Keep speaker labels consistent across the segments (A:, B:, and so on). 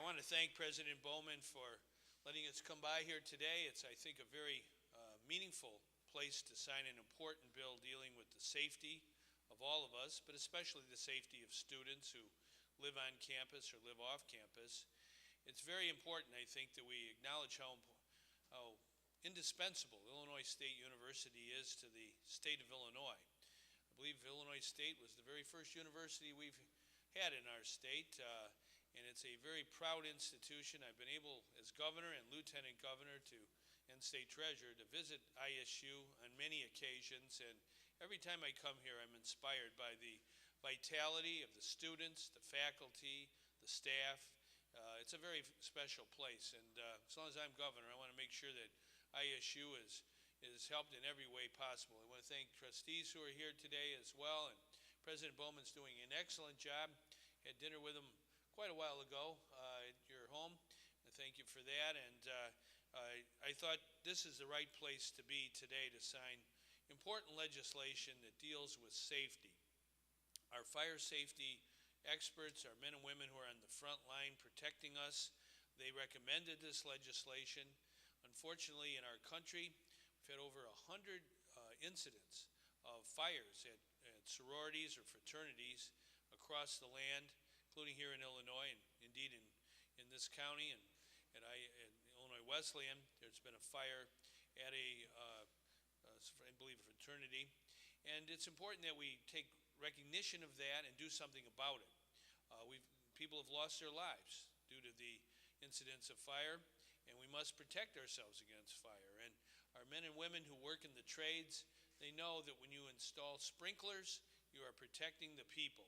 A: want to thank President Bowman for letting us come by here today. It's, I think, a very meaningful place to sign an important bill dealing with the safety of all of us, but especially the safety of students who live on campus or live off campus. It's very important, I think, that we acknowledge how indispensable Illinois State University is to the state of Illinois. I believe Illinois State was the very first university we've had in our state, and it's a very proud institution. I've been able, as governor and lieutenant governor and state treasurer, to visit ISU on many occasions, and every time I come here, I'm inspired by the vitality of the students, the faculty, the staff. It's a very special place, and as long as I'm governor, I want to make sure that ISU is helped in every way possible. I want to thank trustees who are here today as well, and President Bowman's doing an excellent job. Had dinner with him quite a while ago at your home. I thank you for that, and I thought this is the right place to be today to sign important legislation that deals with safety. Our fire safety experts, our men and women who are on the front line protecting us, they recommended this legislation. Unfortunately, in our country, we've had over 100 incidents of fires at sororities or fraternities across the land, including here in Illinois, and indeed in this county, and at Illinois Wesleyan. There's been a fire at I believe, a fraternity, and it's important that we take recognition of that and do something about it. People have lost their lives due to the incidents of fire, and we must protect ourselves against fire. And our men and women who work in the trades, they know that when you install sprinklers, you are protecting the people.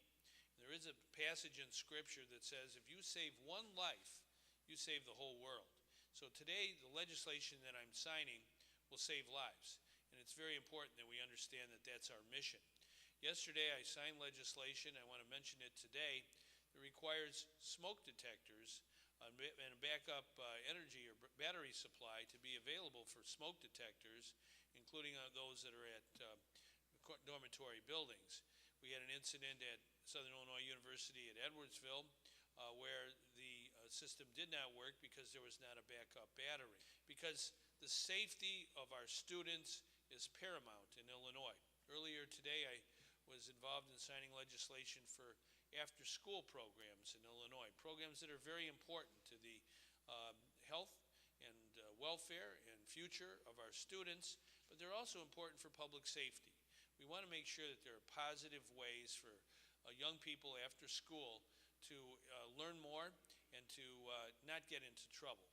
A: There is a passage in Scripture that says, if you save one life, you save the whole world. So today, the legislation that I'm signing will save lives. And it's very important that we understand that that's our mission. Yesterday, I signed legislation, I want to mention it today, that requires smoke detectors and a backup energy or battery supply to be available for smoke detectors, including those that are at dormitory buildings. We had an incident at Southern Illinois University at Edwardsville where the system did not work because there was not a backup battery. Because the safety of our students is paramount in Illinois. Earlier today, I was involved in signing legislation for after-school programs in Illinois, programs that are very important to the health and welfare and future of our students, but they're also important for public safety. We want to make sure that there are positive ways for young people after school to learn more and to not get into trouble.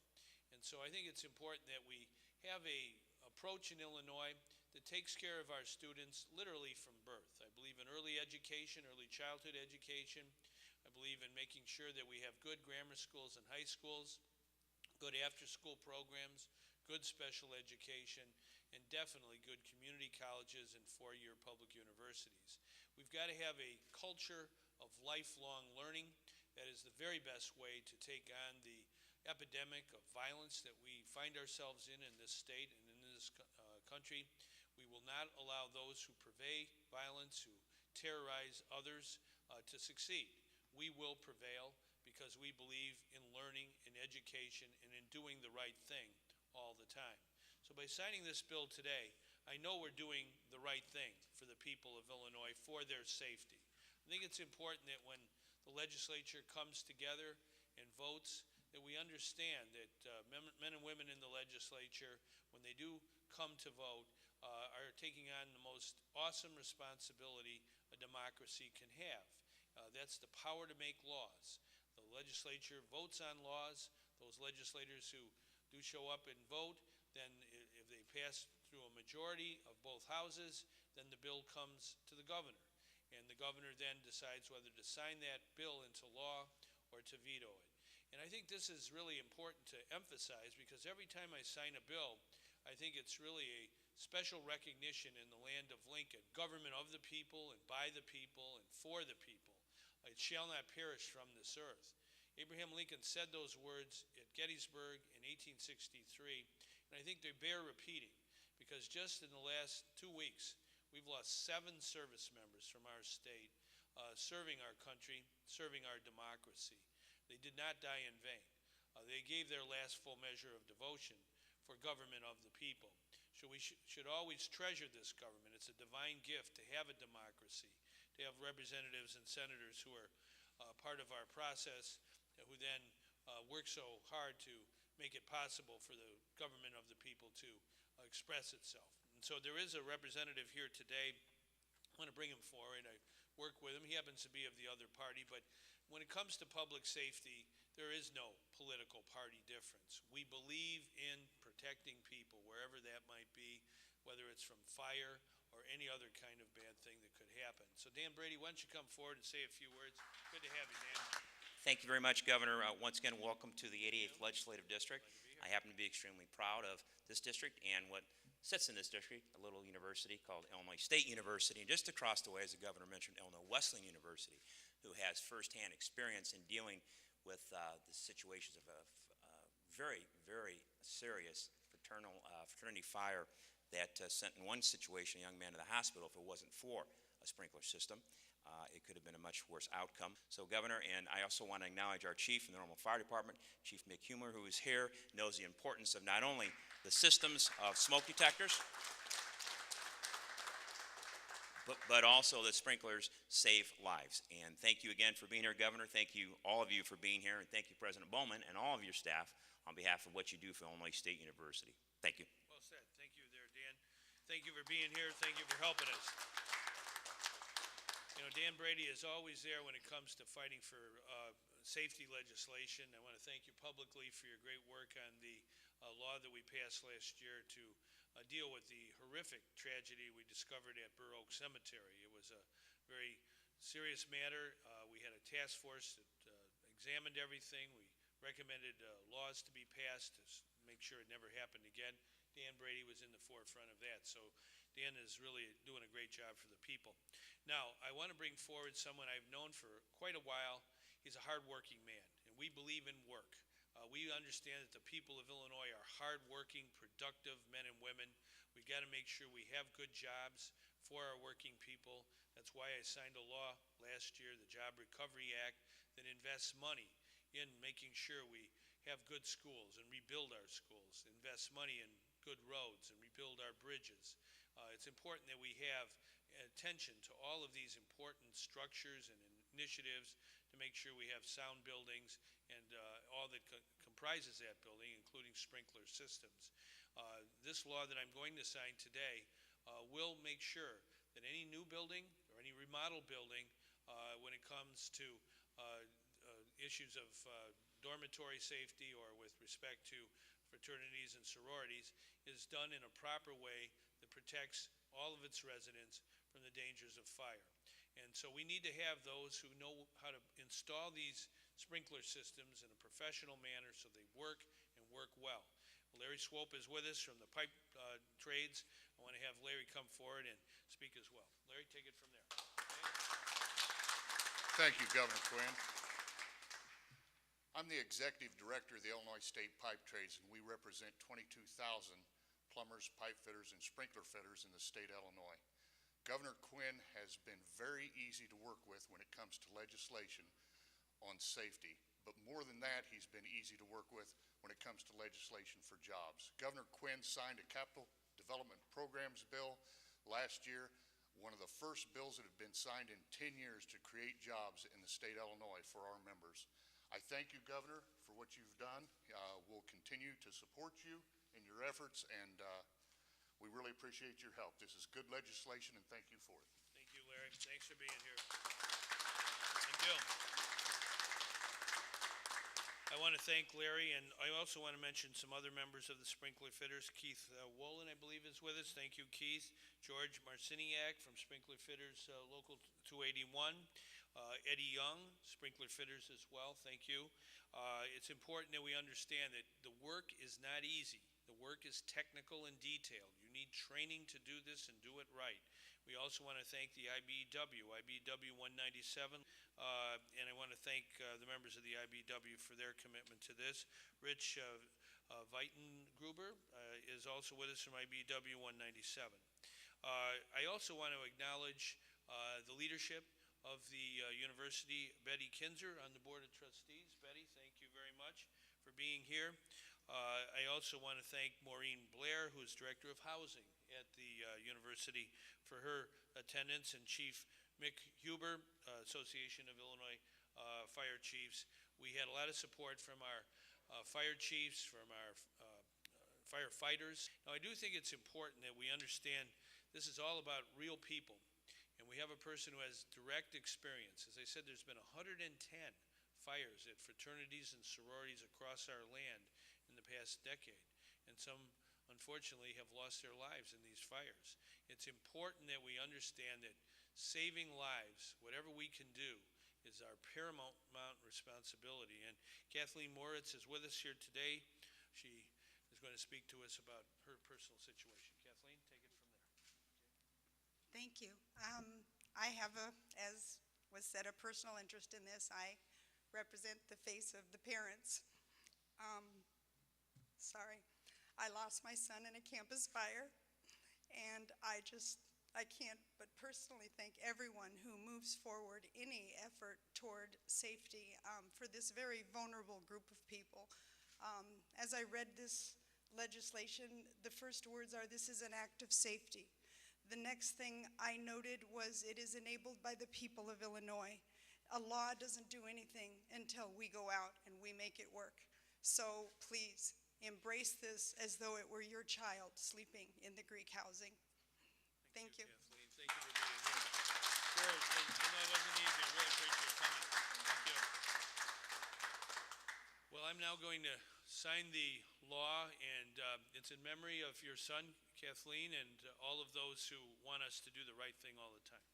A: And so I think it's important that we have an approach in Illinois that takes care of our students literally from birth. I believe in early education, early childhood education. I believe in making sure that we have good grammar schools and high schools, good after-school programs, good special education, and definitely good community colleges and four-year public universities. We've got to have a culture of lifelong learning. That is the very best way to take on the epidemic of violence that we find ourselves in this state and in this country. We will not allow those who purvey violence, who terrorize others, to succeed. We will prevail because we believe in learning, in education, and in doing the right thing all the time. So by signing this bill today, I know we're doing the right thing for the people of Illinois, for their safety. I think it's important that when the legislature comes together and votes, that we understand that men and women in the legislature, when they do come to vote, are taking on the most awesome responsibility a democracy can have. That's the power to make laws. The legislature votes on laws. Those legislators who do show up and vote, then if they pass through a majority of both houses, then the bill comes to the governor. And the governor then decides whether to sign that bill into law or to veto it. And I think this is really important to emphasize, because every time I sign a bill, I think it's really a special recognition in the land of Lincoln. Government of the people and by the people and for the people. It shall not perish from this earth. Abraham Lincoln said those words at Gettysburg in 1863, and I think they bear repeating, because just in the last 2 weeks, we've lost 7 service members from our state, serving our country, serving our democracy. They did not die in vain. They gave their last full measure of devotion for government of the people. So we should always treasure this government. It's a divine gift to have a democracy, to have representatives and senators who are part of our process, who then work so hard to make it possible for the government of the people to express itself. And so there is a representative here today. I want to bring him forward. I work with him. He happens to be of the other party, but when it comes to public safety, there is no political party difference. We believe in protecting people wherever that might be, whether it's from fire or any other kind of bad thing that could happen. So Dan Brady, why don't you come forward and say a few words? Good to have you, Dan.
B: Thank you very much, Governor. Once again, welcome to the 88th Legislative District. I happen to be extremely proud of this district and what sits in this district, a little university called Illinois State University, and just across the way, as the Governor mentioned, Illinois Wesleyan University, who has firsthand experience in dealing with the situations of a very, very serious fraternity fire that sent in one situation a young man to the hospital. If it wasn't for a sprinkler system, it could have been a much worse outcome. So, Governor, and I also want to acknowledge our chief in the Normal Fire Department, Chief Mick Humer, who is here, knows the importance of not only the systems of smoke detectors, but also that sprinklers save lives. And thank you again for being here, Governor. Thank you, all of you, for being here. And thank you, President Bowman, and all of your staff on behalf of what you do for Illinois State University. Thank you.
A: Well said. Thank you there, Dan. Thank you for being here. Thank you for helping us. You know, Dan Brady is always there when it comes to fighting for safety legislation. I want to thank you publicly for your great work on the law that we passed last year to deal with the horrific tragedy we discovered at Burr Oak Cemetery. It was a very serious matter. We had a task force that examined everything. We recommended laws to be passed to make sure it never happened again. Dan Brady was in the forefront of that. So Dan is really doing a great job for the people. Now, I want to bring forward someone I've known for quite a while. He's a hardworking man, and we believe in work. We understand that the people of Illinois are hardworking, productive men and women. We've got to make sure we have good jobs for our working people. That's why I signed a law last year, the Job Recovery Act, that invests money in making sure we have good schools and rebuild our schools, invest money in good roads and rebuild our bridges. It's important that we have attention to all of these important structures and initiatives to make sure we have sound buildings and all that comprises that building, including sprinkler systems. This law that I'm going to sign today will make sure that any new building or any remodeled building, when it comes to issues of dormitory safety or with respect to fraternities and sororities, is done in a proper way that protects all of its residents from the dangers of fire. And so we need to have those who know how to install these sprinkler systems in a professional manner so they work and work well. Larry Swope is with us from the pipe trades. I want to have Larry come forward and speak as well. Larry, take it from there. Okay.
C: Thank you, Governor Quinn. I'm the Executive Director of the Illinois State Pipe Trades, and we represent 22,000 plumbers, pipe fitters, and sprinkler fitters in the state of Illinois. Governor Quinn has been very easy to work with when it comes to legislation on safety. But more than that, he's been easy to work with when it comes to legislation for jobs. Governor Quinn signed a capital development programs bill last year, one of the first bills that have been signed in 10 years to create jobs in the state of Illinois for our members. I thank you, Governor, for what you've done. We'll continue to support you in your efforts, and we really appreciate your help. This is good legislation, and thank you for it.
A: Thank you, Larry. Thanks for being here. Thank you. I want to thank Larry, and I also want to mention some other members of the sprinkler fitters. Keith Wolin, I believe, is with us. Thank you, Keith. George Marciniak from Sprinkler Fitters Local 281. Eddie Young, Sprinkler Fitters as well. Thank you. It's important that we understand that the work is not easy. The work is technical and detailed. You need training to do this and do it right. We also want to thank the IBEW 197, and I want to thank the members of the IBEW for their commitment to this. Rich Weitengruber is also with us from IBEW 197. I also want to acknowledge the leadership of the university, Betty Kinzer, on the Board of Trustees. Betty, thank you very much for being here. I also want to thank Maureen Blair, who is Director of Housing at the university, for her attendance, and Chief Mick Huber, Association of Illinois Fire Chiefs. We had a lot of support from our fire chiefs, from our firefighters. Now, I do think it's important that we understand this is all about real people, and we have a person who has direct experience. As I said, there's been 110 fires at fraternities and sororities across our land in the past decade, and some, unfortunately, have lost their lives in these fires. It's important that we understand that saving lives, whatever we can do, is our paramount responsibility. And Kathleen Moritz is with us here today. She is going to speak to us about her personal situation. Kathleen, take it from there.
D: Thank you. I have, as was said, a personal interest in this. I represent the face of the parents. Sorry. I lost my son in a campus fire, and I can't but personally thank everyone who moves forward any effort toward safety for this very vulnerable group of people. As I read this legislation, the first words are, "This is an act of safety." The next thing I noted was, it is enabled by the people of Illinois. A law doesn't do anything until we go out and we make it work. So please, embrace this as though it were your child sleeping in the Greek housing. Thank you.
A: Kathleen. Thank you for being here. Sure, I know it wasn't easy. I really appreciate you coming. Thank you. Well, I'm now going to sign the law, and it's in memory of your son, Kathleen, and all of those who want us to do the right thing all the time.